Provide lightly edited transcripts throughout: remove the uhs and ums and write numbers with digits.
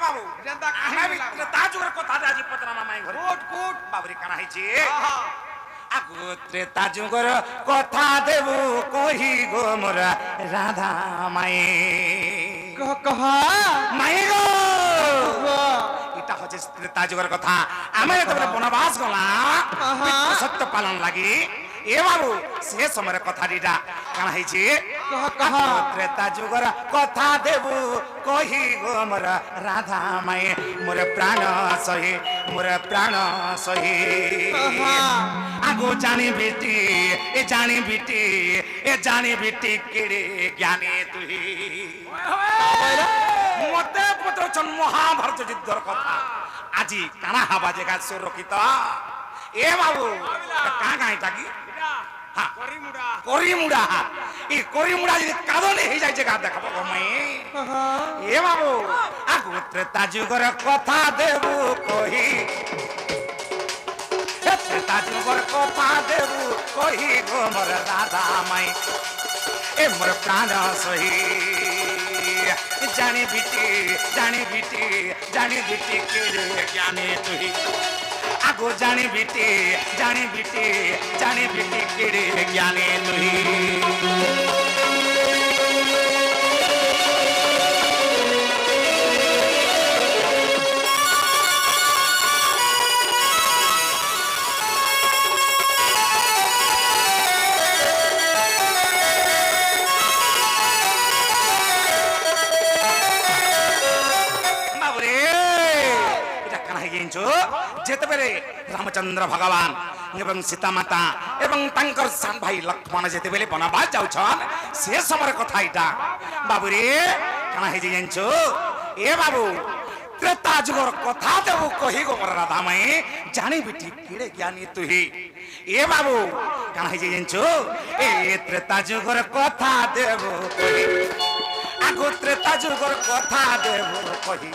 बाबू जेंता आमे भी ताजुगर कथा दे आज पतरा माई घर कोट कोट बाबरी काना हिची आहा आगु ताजुगर कथा देबु कहि गो मोरा राधा माई कहा माई गो इटा हजे ताजुगर कथा आमे तबरे बनवास गला सत्य पालन लागि ए बाबू से समय कथा दिटा काना हिची कहा त्रेता जुगर कथा देबु कहि गो मोर राधा माई मोर प्राण सही आगो जानी बेटी ए जानी बेटी केड़े ज्ञानी तुही मते पत्र महाभारत युद्धर कथा আজি কানা হাবা জায়গা সুরক্ষিত এ বাবু কা গাইটা কি করিমুড়া এই করিমুড়া যদি কাদনে হয়ে যায় জায়গা দেখাবো গমাই এ বাবু আগু ত্রেতা যুগর কথা দেবু কহি ত্রেতা যুগর কথা দেবু কহি গো মোর রাধা মাই এ মোর প্রাণ সহি জানি বিটি কেড়ে জ্ঞানে তুই আগো জানি বিটি কেড়ে জ্ঞানে তুই যেতে পারে রামচন্দ্র ভগবান এবং সীতা মাতা এবং তাঙ্কর সান ভাই লক্ষ্মণ যেতে বেলে বনবাস যাউছন সে সময়ের কথা এটা বাবু রে কানা হয়ে জানছ এ বাবু ত্রেতা যুগর কথা দেবু কহি গো মোর রাধা মাই জানি বিটি কিড়ে জ্ঞানী তুই এ বাবু কানা হয়ে জানছ এ ত্রেতা যুগর কথা দেবু কহি আগো ত্রেতা যুগর কথা দেবু কহি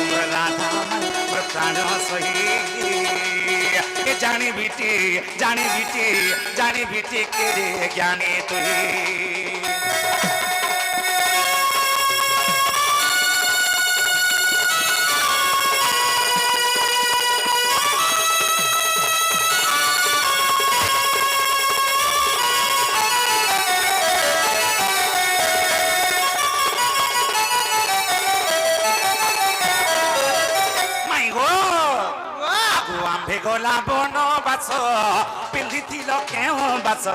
মোর রাধা মাই মোর প্রাণ সহি জানি বিটি কেড়ে জ্ঞানী তুই গোলা বনবাস পিন্ধিছিল কেউ বাস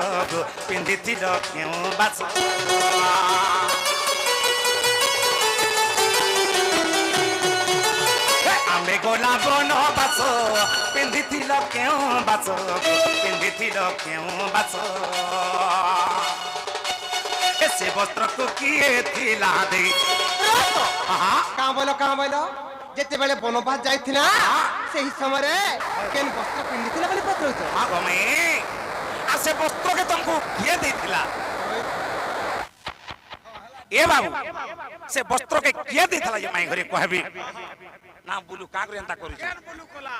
পিন্ধিছিল কেউ বাস আমি গোলা বনবাস পিন্ধিছিল কেউ বাস পিন্ধিছিল কেউ বাস সে বস্ত্রକୁ কিଏ ଥିଲା ଦେଇ কাঁ বলো যেতেবেলে বনবাস যাইছিলা সেই সময়ে কেন বস্ত্র পিন্ধিছিলা বলে পত্রছ আগমে আসে বস্ত্রকে তমকু কিয়ে দেইছিলা এ বাবু সে বস্ত্রকে কিয়ে দেইছিলা যে মাই ঘরে কহবি না বুলু কা করে এন্তা করিছ কেন বুলু কলা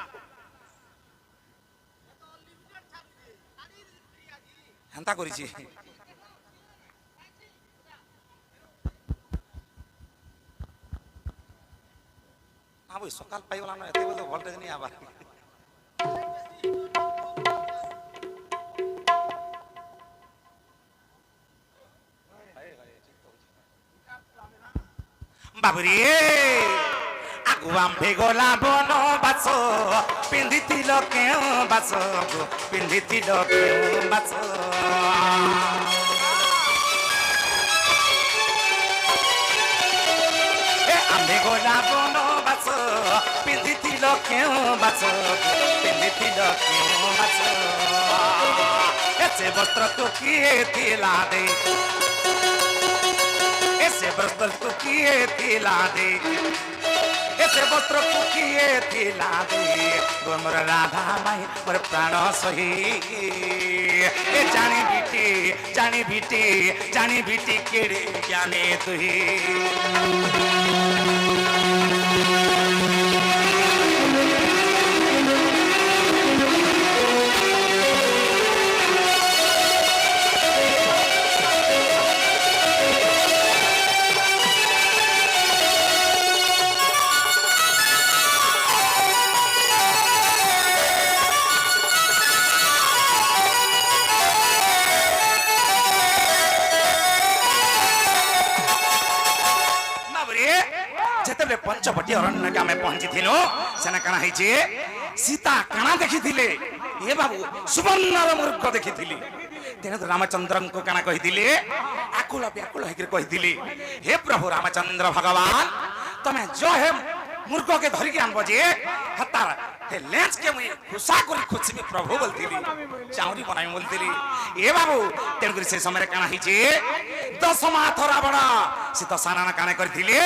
এন্তা করিছি আবু সকাল পাইগলা না এতে বলতে ভোল্টেজ নেই আবার বাবুরে আগু আম্ভে গলা বনবাস পিন্ধিছিল কেউ বাস পিন্ধিছিল কেউ বাস আম্ভে গলা বনবাস পিন্ধিছিল কেউ বাস পিন্ধিছিল কেউ বাস এসে বস্ত্রକୁ কিଏ ଥିଲା দে এসে বস্ত্রକୁ কিଏ ଥିଲା দে এসে বস্ত্রକୁ কিଏ ଥିଲା দে গোমর রাধা মাই মোর প্রাণ সহি এ জানি বিটি কেড়ে জ্ঞানে তুই যেতবে পঞ্চবটী অরণ্যকে আমি পৌঁছিলু সেনা কানা হয়েছে সীতা কানা দেখিলে এ বাবু সুবর্ণর মূর্খ দেখিলি তেণু রামচন্দ্রଙ୍କୁ কানা কহিলে আকুল ব্যাকুল হয়ে কহিলি হে প্রভু রামচন্দ্র ভগবান তুমি जो हे মূর্খ কে ধরিকি আনব যে তার হে লেন্স কে মুই খুশা করে খুঁজবি প্রভু বলতিলি চাউরি বনাই বলতিলি এ বাবু তেণু করে সেই সময় কানা হইছে দশমাথ রাবণ সীতা সানানা কানে করিলে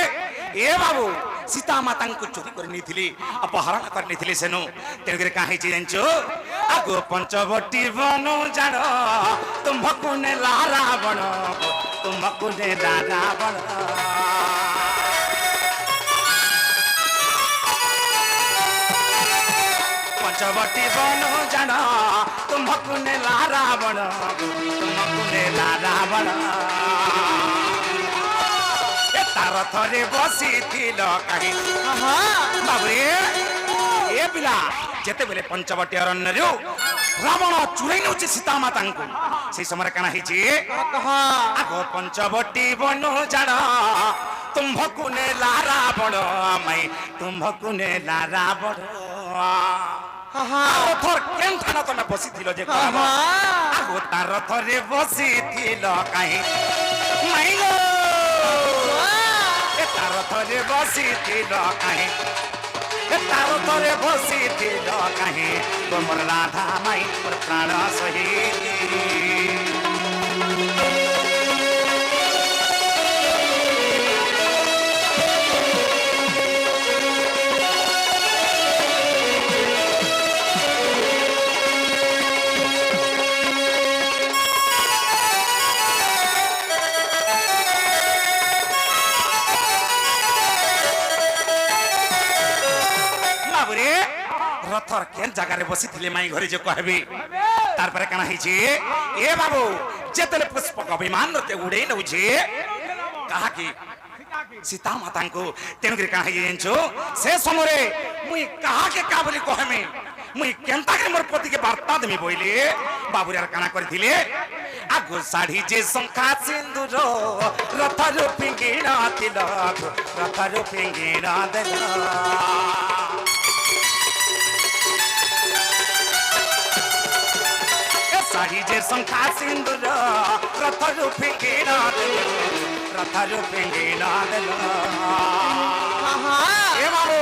এ বাবু সীতা মাতাଙ୍କୁ চুরি করে নিথিলি অপহরণ করে নিথিলি সেনু তেণু করে কাহি জানছো আগো পঞ্চবটী বন জানো তুমকু নে রাবণ তুমকু নে রাবণ পঞ্চবটী বন জানো তুমকু নে রাবণ তুমকু নে রাবণ তার থরে বসিছিল কাহি বাবরে এ পিলা যেতেবেলে পঞ্চবটী অরণ্যରୁ রাবণ চুরাই নেଉଛି সীতা মাতাଙ୍କୁ সেই সময় কানা ହେଇଛି আগ পঞ্চবটী বন জাণ তুম্ভକୁ ନେଲା ରାବଣ ମାଇ ତୁମ୍ଭକୁ ନେଲା ରାବଣ ରଥର କେଉଁଠାନ ତମେ ବସିଥିଲ ଯେ ଆଗ ତାର ଥରେ ବସିଥିଲ କାହିଁ ମାଇଲ তার থরে বসিছিল কাহি তার থরে বসিছিল কাহি তোমর রাধা মাই তোর প্রাণ সহি রথর কেন জায়গায় বসিলে মাই ঘরে যে কহবি তারপরে কানা হইছে এ বাবু যেতলে পুষ্পক বিমান রতে উড়াই নউছে কাহাকি সীতা মাতাଙ୍କୁ তেণুকরি কানা হই জানছো সে সময়ে মুই কাহাকে কা বলি কহমে মুই কেনতাকে মোর পতিকে বার্তা দেমি বইলে বাবুরার কানা করিলে আগো শাড়ি যে শঙ্খা সিন্দুর রথর পিঙ্গিড়া তিলক রথর পিঙ্গিড়া দেল শাড়ি যে শঙ্খা সিন্দুর রথর পিঙ্গিড়া দেল রথর পিঙ্গিড়া দেল এ বাবু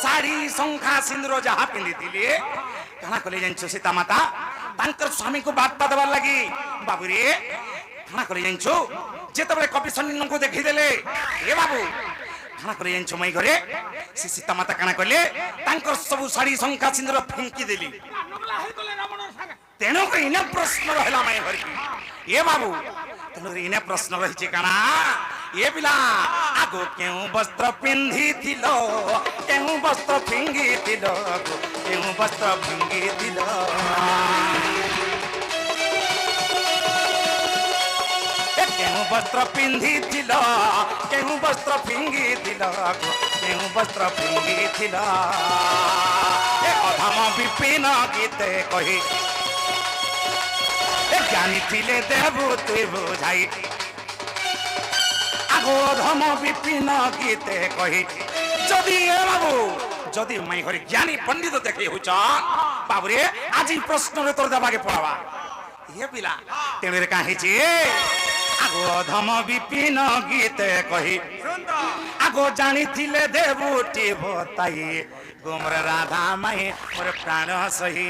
শাড়ি শঙ্খা সিন্দুর যাহা পিঁধিলে কানা কলে জানছো সীতা মাতা তাঙ্কর স্বামীকে বার্তা দেবার লাগি বাবুরে কানা করে জানছো যেতবে কপি সন্নিনଙ୍କୁ দেখিদেলে এ বাবু কানা করে জানছো মাই ঘরে সে সীতা মাতা কানা কলে তাঙ্কর সবু শাড়ি শঙ্খা সিন্দুর ফিঙ্কি দেলি তেণু ইনে প্রশ্ন রহিলা মাই ঘরে এ বাবু তেণু ইনে প্রশ্ন রহিছে কানা এ পিলা আগো কেউ বস্ত্র পিন্ধিছিল কেউ বস্ত্র ফিঙ্গিছিল কেউ বস্ত্র ফিঙ্গিছিল কেউ বস্ত্র পিন্ধিছিল কেউ বস্ত্র ফিঙ্গিছিল কেউ বস্ত্র ফিঙ্গিছিল অধম বিপিন গীতে কহি জানিছিলে দেবু তুই বুঝাই আগো অধম বিপিন গীতে কহি যদি এ বাবু যদি মাই ঘরে জ্ঞানী পণ্ডিত দেখি হউছ বাবুরে আজি প্রশ্নের উত্তর দেবাকে পড়াবা ইয়ে পিলা তেণুরে কাহিছি আগো অধম বিপিন গীতে কহি আগো জানিছিলে দেবুটি বতাই গোমর রাধা মাই মোর প্রাণ সহি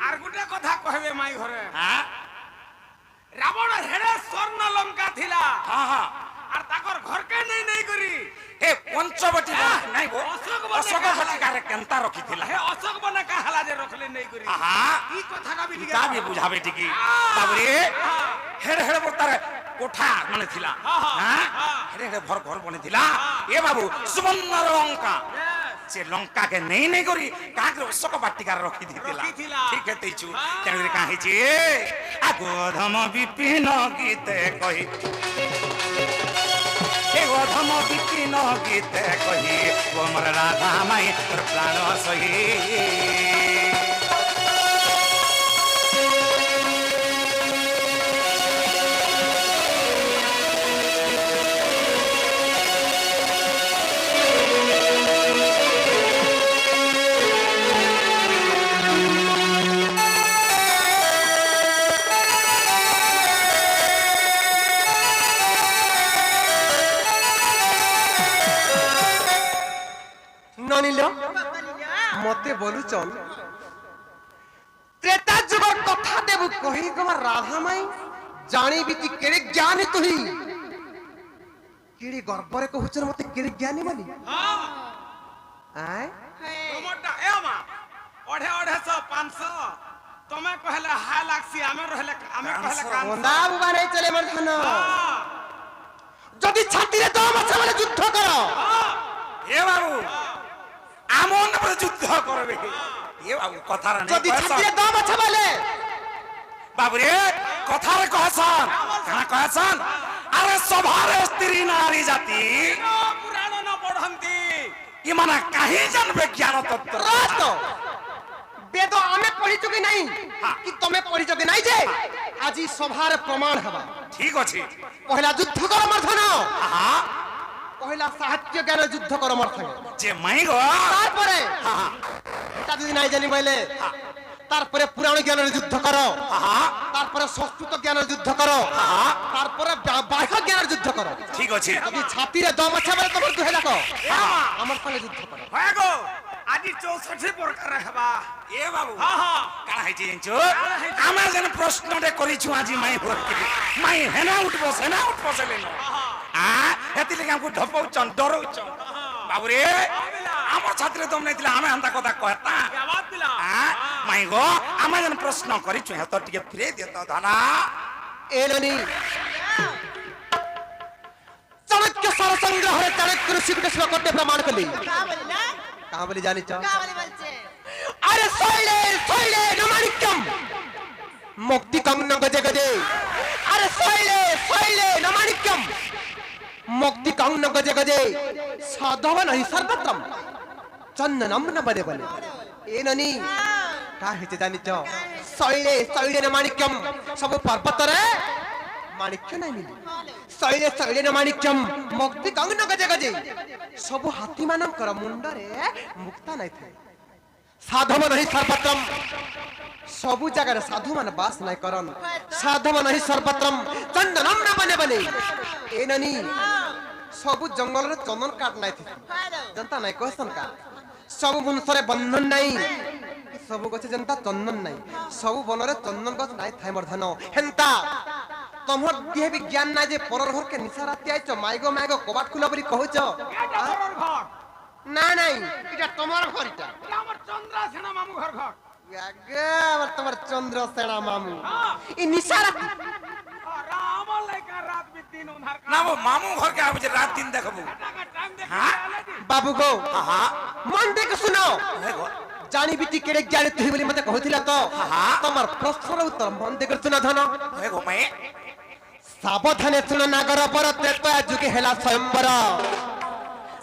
আর গোটে কথা কহবে মাই ঘরে রাবণ হেড়ে স্বর্ণ লঙ্কা থিলা আর তাকর ঘরকে নেই নেই করি এ পঞ্চবটী নাই গো অশোক বটিকারে কেনতা রখিଥିଲା হে অশোক বনে কাহালা যে রখলে নেই করি আহা কি কথা কবি তা বি বুঝাবে ঠিকই তারপরে হেড়ে হেড়ে তার কোঠা মানে থিলা হ্যাঁ হেড়ে হেড়ে ঘর ঘর বনে থিলা এ বাবু সুবর্ণ লঙ্কা সে লঙ্কা কে নেই নেই করি কাকে অশোক বাটিকার রখি দিতিলা ঠিক হেতেইছু তেণুকরি কাঁ ହେଇଛି আগো ধম বিপিন গীতে কহি হে অধম বিপিন গীতে কহি গোমর রাধা মাই তোর প্রাণ সহি ননিল মতে বলুচন ত্রেতা যুগর কথা দেবু কহি গমা রাধা মাই জানিবি কি কেড়ে জ্ঞানী তুই কেড়ে গর্বরে কহুচন মতে কেড়ে জ্ঞানী বলি আয় তোমারটা এ মা অঢে অঢে 500 তুমি কহলে হাই লাগছি আমি কহলে কান বন্দা বুবা নাই চলে মোর ধন যদি ছাতিরে দম আছে বলে যুদ্ধ কর এ বাবু আমন উপরে যুদ্ধ করবে এ বাবু কথার নেই যদি ছাতিরে দম আছে বলে বাবু রে কথার কহসন কানা কহসন আরে সভার স্ত্রী নারী জাতি পুরাণ ন পড়ন্তি ইমানা কাহি জানবে জ্ঞান তত্ত্ব রাত বেদ আমি পড়িছো কি নাই কি তুমি পড়িছো কি নাই যে আজি সভার প্রমাণ হবা ঠিক আছে পহলা যুদ্ধ কর মোর ধন আহা পহলা সাহায্য জ্ঞান যুদ্ধ কর মোর সঙ্গে যে মাই গো তারপরে আহা এটা যদি নাই জানি বলে তারপরে পুরাণ জ্ঞানের যুদ্ধ করো আহা তারপরে সংস্কৃত জ্ঞানের যুদ্ধ করো আহা তারপরে বাহ্য জ্ঞানের যুদ্ধ করো ঠিক আছে যদি ছাতিরে দম আছে বলে তোমার দুহে দেখো আমার সঙ্গে যুদ্ধ করো হয় গো আজি 64 প্রকার হবা এ বাবু হ্যাঁ হ্যাঁ কানা হইছে জানছো আমি যেন প্রশ্নটা করিছু আজি মাই ভর্তি মাই হেনা উঠবো সেনা উঠবো সেলেন আ হেতি লাগি আমকু ঢপউছন ডরউছন বাবু রে আমার ছাত্রে তোম নাই দিলা আমি আন্তা কথা কহতা জবাব দিলা মাই গো আমি যেন প্রশ্ন করিছু হেত টিকে ফিরে দিত ধনা এলনি চাণক্য সরসংগ্রহরে চাণক্য ঋষিকে শ্লোকতে প্রমাণ কলি কাহা বলি জানিছ আরে শৈলে শৈলে নমানিক্যম মুক্তি কংন গজে গজে আরে শৈলে শৈলে নমানিক্যম মুক্তি কংন গজে গজে সাধব নহি সর্বত্রম চন্দনম ন বদে বলে এননি কা হেতে জানিছ শৈলে শৈলে নমানিক্যম সব পর্বতরে মাণিক্য নাই মিলি শৈলে শৈলে নমানিক্যম মুক্তি কংন গজে গজে সব হাতি মানଙ୍କର মুন্ডরে মুক্তা নাই থাকে সাধব নহি সর্বত্রম সবু জায়গায় সাধু মানে বাস নাই করন সাধব নহি সর্বত্রম চন্দনম না বনে বনে এননি সবু জঙ্গলরে চন্দন কাট নাই থাকে জনতা নাই কহসন কা সবু মনুষ্যরে বন্ধন নাই সবু গছে জনতা চন্দন নাই সবু বনরে চন্দন গছ নাই থাই মর্ধন হেনতা তোমার দেহে বিজ্ঞান নাই যে পরর ঘরকে নিশা রাতি আইছ মাইগো মাইগো কবাট খুলা বলি কহুছ এটা আমার ঘর না নাই এটা তোমার ঘর এটা এটা আমার চন্দ্রাসেনা মামু ঘর আগে আবার তোমার চন্দ্রসেনা মামু এই নিশা রাতি রাম লাইকা রাত বি দিন উধার না মামু ঘরকে আমি যে রাত দিন দেখাবো টাকা টাইম দেখে হ্যাঁ? বাবু গো আহা মন দেখে শুনো হে গো জানিবি তি কেড়ে জ্ঞানী তুই বলি মতে কহুছিলা তো আহা। তোমার প্রশ্নর উত্তর মন দেখে শুনো ধন হে গো মাই সাবধানে শুনো নাগর পর ত্রেতয়া যুগে হেলা স্বয়ম্বর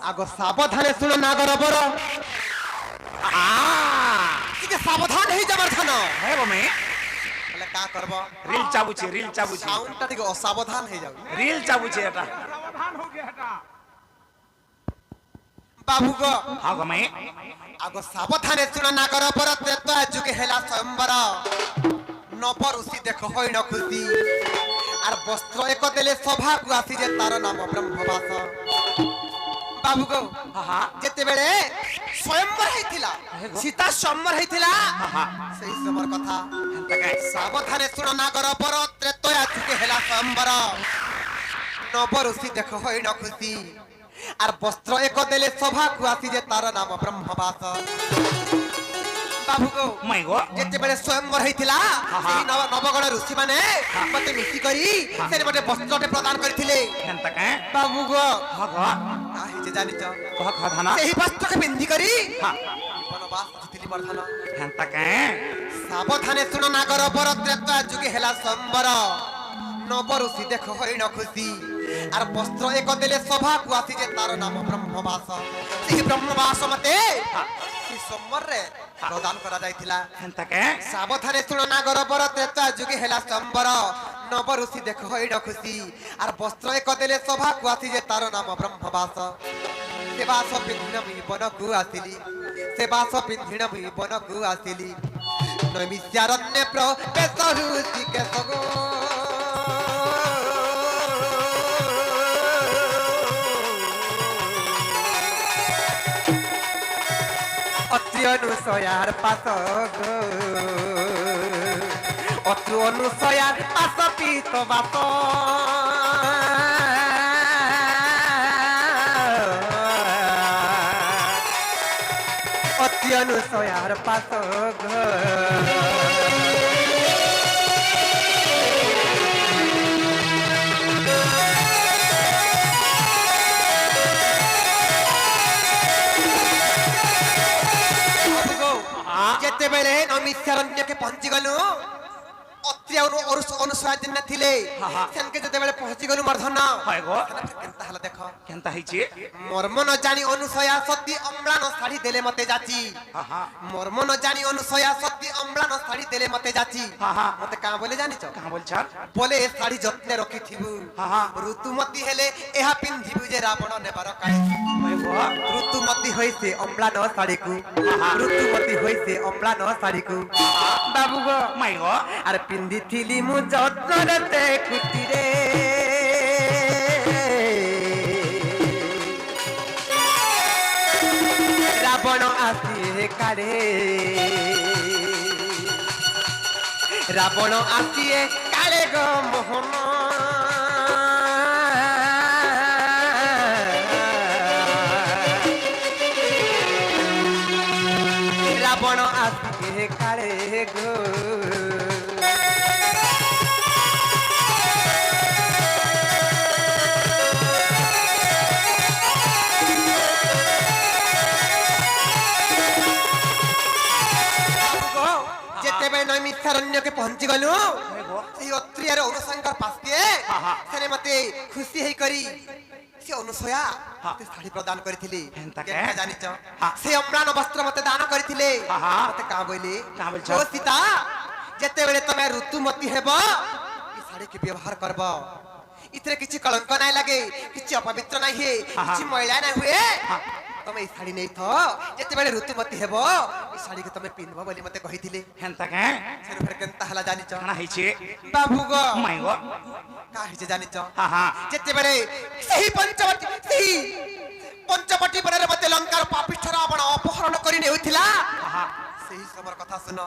আগ সাবধানে শুনো নাগর পর আ ଟିକେ ସାବଧାନ ହେଇଯାବାର ଥାନ হে গো মাই ହେଲେ କା করব রিল চাবুছি ସାଉଣ୍ଡ ଟା ଟିକେ ଅସାବଧାନ ହେଇଯାଉ রিল চাবুছি এটা সাবধান हो गया এটা ବାବୁ গো হ্যাঁ গো মাই আগ ସାବଧାନେ ଶୁଣ ନାଗର ପର ତ୍ରେତୟା ଯୁଗେ ହେଲା ସ୍ୱୟମ୍ବର ନବ ଋଷି ଦେଖ ହୋଇନ ଖୁସି আর বস্ত্র এক দেলে সভাকু আসি যে তার নাম ব্রহ্মবাস বাবু গো আহা যেতেবেলে স্বয়ম্বর হইছিলা সীতা স্বয়ম্বর হইছিলা সেই সময়ের কথা হেনতাকে সাবধানে শুণ নাগর পর ত্রেতয়া যুগে হেলা স্বয়ম্বর নব ঋষি দেখ হইন খুশি আর বস্ত্র এক দেলে সভাকু আসি যে তার নাম ব্রহ্মবাস বাবু গো মাই গো যেতেবেলে স্বয়ম্বর হইছিলা সেই নবগণ ঋষি মানে মতে মিশি করি সেই মতে বস্ত্রটে প্রদান করিଥିଲେ হেনতাকে বাবু গো হ্যাঁ গো কাহিছে জানিছ কহ ধানা সেই বস্ত্রকে পিন্ধি করি হ্যাঁ বনবাস আসিଥିଲି বর্ধন হেনতাকে সাবধানে শুণ নাগর পর ত্রেতয়া যুগে হেলা সম্বর নব ঋষি দেখ হরিণ খুশি আর বস্ত্র এক দেলে সভাকু আসি যে তার নাম ব্রহ্মবাস সেই ব্রহ্মবাস মতে সেই সম্বরে প্রদান করা যাইଥିଲା হেনতাকে সাবধানে শুণ নাগর পর ত্রেতয়া যুগে হেলা সম্বর নব ঋষি দেখ হরিণ খুশি আর বস্ত্র এক দেলে সভাকু আসি যে তার নাম ব্রহ্মবাস সে বাস পিন্ধিণ বনকু আসিলি সে বাস পিন্ধিণ বনকু আসিলি নৈমিষ্যারণ্যে প্রবেশ ঋষিকে সগো অত্রি অনুসয়ার পাশ গো অত্রি অনুসয়ার পাশ পিত বাত অত্রি অনুসয়ার পাশ গো যেতেবেলে নৈমিষারণ্যকে পৌঁছি গলু অত্রি অনুসয়া দিন থিলে সেনকে যেতেবেলে পৌঁছি গলু মর্ধন হয় গো কেনতা হলা দেখ কেনতা হইছে মর্ম ন জানি অনুসয়া সত্যি অম্লান শাড়ি দেলে মতে যাচি মর্ম ন জানি অনুসয়া সত্যি অম্লান শাড়ি দেলে মতে যাচি মতে কা বলে জানিছ কাঁ বলছ বলে এ শাড়ি যত্নে রখিথিবু ঋতুমতি হেলে এহা পিন্ধিবু যে রাবণ নেবার কাই হয় গো ঋতুমতি হইছে অম্লান শাড়িকু ঋতুমতি হইছে অম্লান শাড়িকু বাবু গো মাই গো আর পিন্ধিথিলি মু যত্নরে কুটিরে রাবণ আসিয়ে কারে রাবণ আসিয়ে কালে গো মোহন রাবণ আসিয়ে কালে গো নৈমিষারণ্যকে পৌঁছি গলু সেই অত্রিয়ার অনুসঙ্গর পাশ দিয়ে সেনে মতে খুশি হই করি সে অনুসয়া মতে শাড়ি প্রদান করিছিলি কেনতা জানিছ সে অম্লান বস্ত্র মতে দান করিছিলে মতে কা বইলি ও সীতা যেতেবেলে তুমি ঋতুমতি হেব এই শাড়ি কি ব্যবহার করব ইতরে কিছু কলঙ্ক নাই লাগে কিছু অপবিত্র নাই হে কিছু ময়লা নাই হুয়ে তুমি এই শাড়ি নেই থ যেতেবেলে ঋতুমতি হেব এই শাড়ি কে তুমি পিনব বলি মতে কহিছিলে হেনতা কে সেন ফের কেনতা হলা জানিছ কানা হইছে বাবু গো মাই গো কা হইছে জানিছ হা যেতেবেলে সেই পঞ্চবটী বনের মধ্যে লঙ্কার পাপিষ্ঠ রাবণ অপহরণ করি নেউছিলা সেই সমর কথা শুন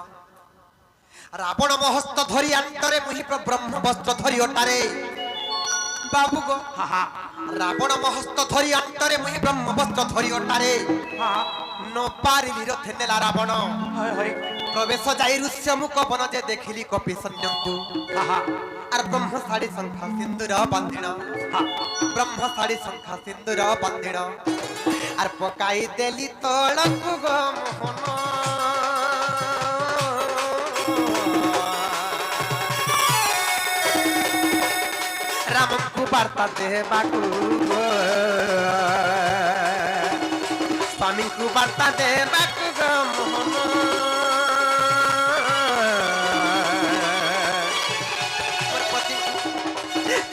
রাবণ মহস্ত ধরি আন্তরে মুহি ব্রহ্ম বস্ত্র ধরি ওটারে বাবু গো রাবণ মহস্ত ধরি অন্তরে মুহি ব্রহ্ম বস্ত্র ধরি ওটারে ন পারিলি রথে নেলা রাবণ প্রবেশ যাই ঋষ্য মুখ বন যে দেখিলি কপি সৈন্যଙ୍କୁ আর ব্রহ্ম শাড়ি শঙ্খা সিন্দুর বান্ধিণ ব্রহ্ম শাড়ি শঙ্খা সিন্দুর বান্ধিণ আর পকাই দেলি তলকু গো মোহন রামଙ୍କୁ বার্তা দেବାକୁ স্বামীଙ୍କୁ বার্তা ଦେବାକୁ ଗো ମୋହନ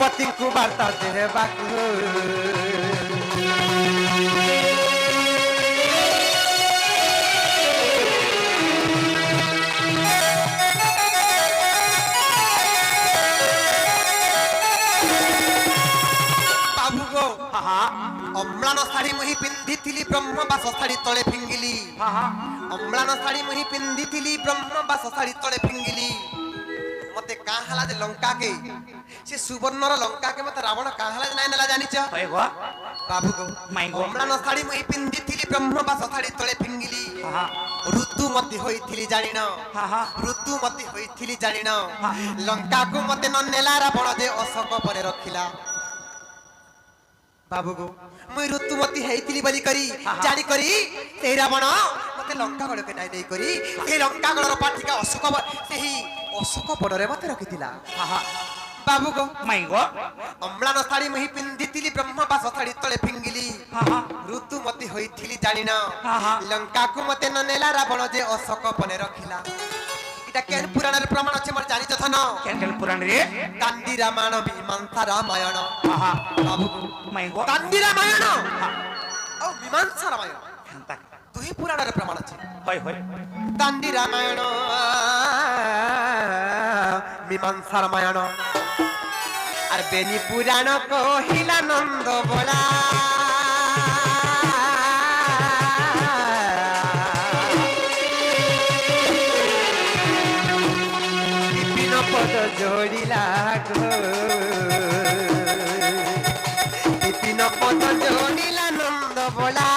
ପତିଙ୍କୁ ବାର୍ତ୍ତା ଦେବାକୁ ବାବୁ ଗୋ অম্লান শাড়ি মুহি পিন্ধিଥିଲି ব্রহ্মবাস শাড়ি তলে ফিঙ্গিলি অম্লান শাড়ি মুহি পিন্ধিଥିଲି ব্রহ্মবাস শাড়ি তলে ফিঙ্গিলি মতে কা হালা যে লঙ্কা কে সে সুবর্ণর লঙ্কা কে মতে রাবণ কা হালা যে নাই নেলা জানিছ হয় গো বাবু গো মাই গো অম্লান শাড়ি মুহি পিন্ধিଥିଲି ব্রহ্মবাস শাড়ি তলে ফিঙ্গিলি ঋতুমতি হইଥିଲି জানিন ঋতুমতি হইଥିଲି জানিন লঙ্কা কু মতে ন নেলা রাবণ যে অশোক পরে রখিলা বাবু গো মুই ঋতুমতি হেইଥିଲି বলি করি জানি করি সেই রাবণ মতে লঙ্কা গড়কে নাই নেই করি সেই লঙ্কা গড়র পাঠিকা সেই অশোক বড়রে মতে রখিଥିଲା বাবু গো মাই গো অম্লান শাড়ি মুহি পিন্ধিଥିଲି ব্রহ্মবাস শাড়ি তলে ফিঙ্গিলি ঋতুমতি হইଥିଲି জানি না লঙ্কা কু মতে ন নেলা রাবণ যে অশোক বনে রখিলা এটা কেন পুরাণের প্রমাণ আছে মোর জানি যথা ন কেন পুরাণ রে কান্দি রামায়ণ মীমাংসা রামায়ণ বাবু মাই গো কান্দি রামায়ণ ও মীমাংসা রামায়ণ হেনতা দুই পুরাণের প্রমাণ আছে হয় হয় কান্দি রামায়ণ মীমাংসা রামায়ণ আর বেনি পুরাণ কহিলা নন্দ বলা जोड़िला गो विपिन पद जोड़िला नंद बोला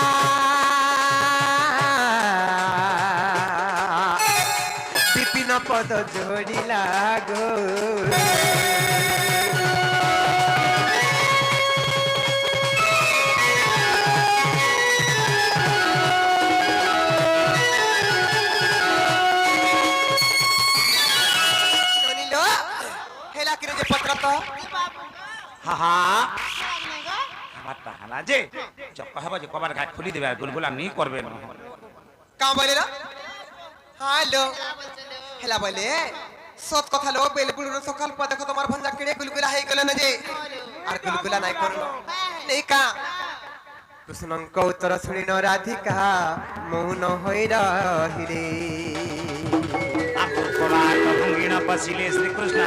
विपिन पद जोड़िला गो হা হা আমার তাহালা যে চক্ক হবা যে কবার ঘাট খুলি দেবে আর গুলগুলা নি করবে না का बोले ना हेलो हेला बोले सत कथा लो बेल गुलुर सकाल प देखो तुम्हार भंजा केड़े गुलगुला हे गेल न जे आर गुलगुला नाही करलो नाही का कृष्णंक उत्तर सुनी न राधिका मौन होई रहिले आपुर कोबार भंगिण पसिले श्री कृष्ण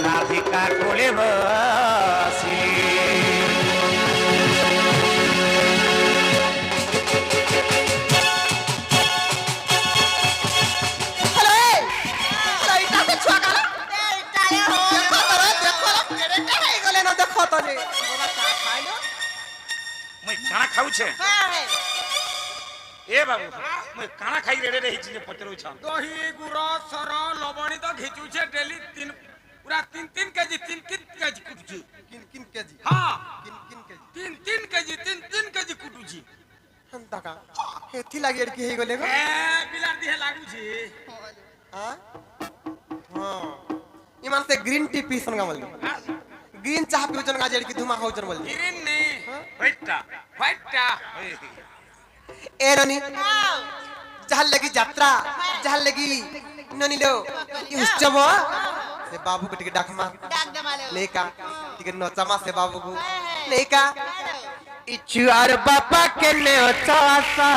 राधिका कोले बसिले काना खाऊ छे ए बाबू मैं काना खाई रेडे रही चीज पचरउ छ दही गुड़ सर लवणी तो घिचू छे डेली तीन पूरा 3 केजी 3 केजी कुटू किन केजी हां किन केजी 3 केजी कुटू छी हंता का हेथी लागे की हे गले गो ए बिलार दिहे लागू छी हां हां इमान से ग्रीन टी पीसन गमल ग्रीन चाह पिउचन गा जेड़ की धुमा होचन बोल ग्रीन नहीं व्हाइटा ए ननी जहां लगी यात्रा जहां लगी ननी लो उत्सव से बाबू को टिके डाकमा डाक दमाले लेका टिके नचामा से बाबू को लेका इचुआर बापा के ने ओचासा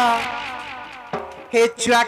हे चुआ